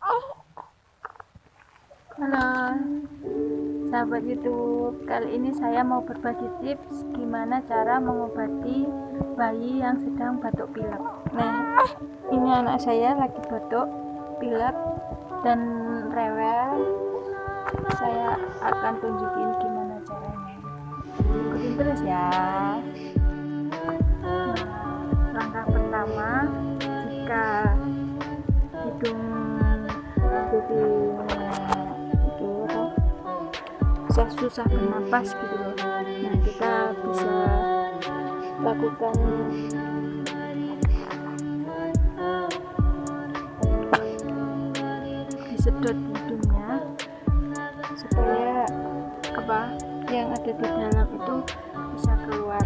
Halo sahabat YouTube, kali ini saya mau berbagi tips gimana cara mengobati bayi yang sedang batuk pilek. Nah, ini anak saya lagi batuk pilek dan rewel. Saya akan tunjukin gimana caranya. Ikutin terus ya. Nah, langkah pertama, jika hidung jadi susah bernapas gitu loh, nah kita bisa lakukan disedot hidungnya supaya yang ada di dalam itu bisa keluar.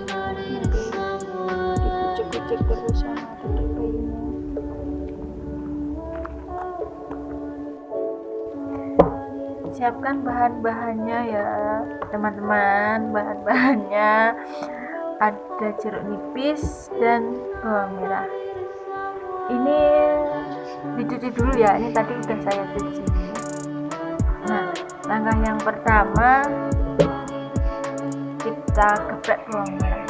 Nanti dikucek-kucek terus sama duduk bayinya. Siapkan bahan-bahannya ya teman-teman. Bahan-bahannya ada jeruk nipis dan bawang merah. Ini dicuci dulu ya, ini tadi udah saya cuci. Nah, langkah yang pertama kita geprek bawang merah.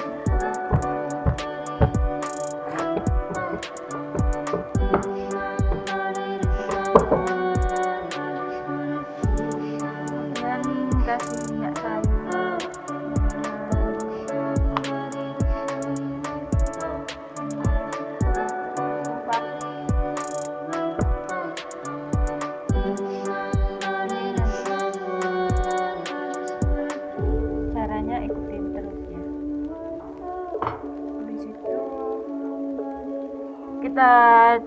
Kasih minyak sayur, caranya ikutin terus ya. Habis itu kita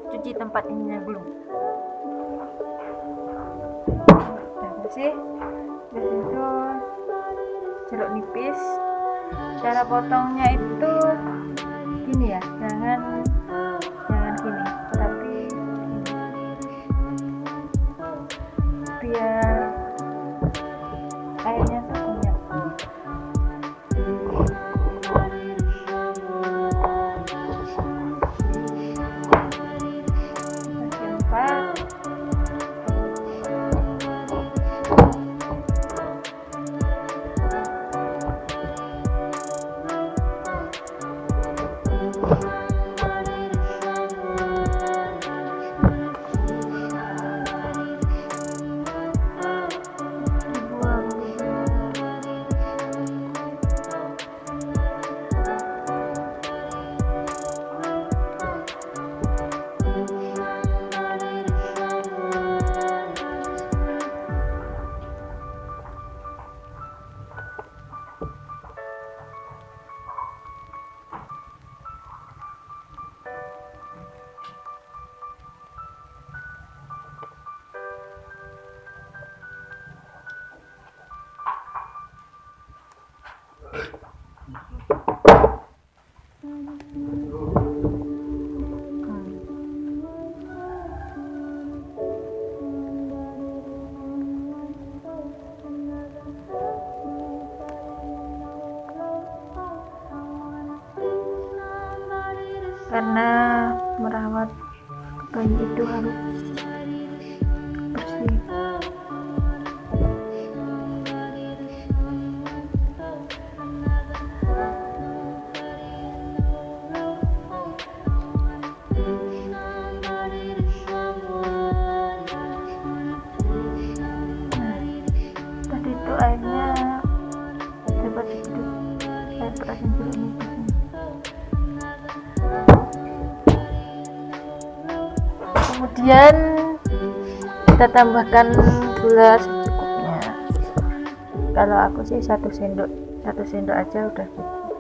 cuci tempat ininya dulu. Udah bersih. Terus itu jeruk nipis, cara potongnya itu gini ya, jangan gini, tapi biar airnya tuh banyak. Bagian 4 karena merawat bayi itu harus bersih. Tadi itu airnya dapat sedikit air berasin jeruk nipis. Kemudian kita tambahkan gula secukupnya. Kalau aku sih satu sendok aja udah cukup,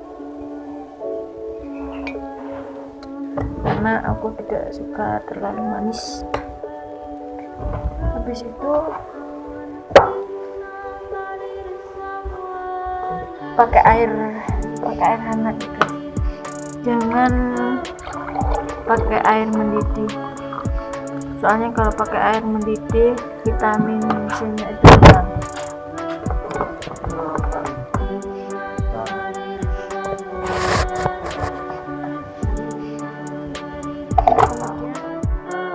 karena aku tidak suka terlalu manis. Habis itu pakai air hangat gitu. Jangan pakai air mendidih, soalnya kalau pakai air mendidih vitamin C-nya itu hilang.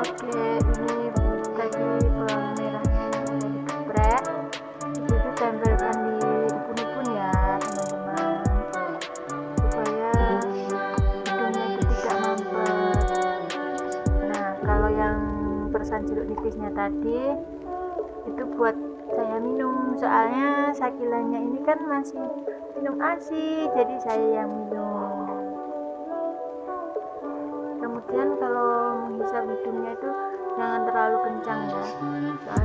Oke, ini makan jeruk nipisnya tadi itu buat saya minum, soalnya Sakilanya ini kan masih minum ASI, jadi saya yang minum. Kemudian kalau menghisap hidungnya itu jangan terlalu kencang ya, soalnya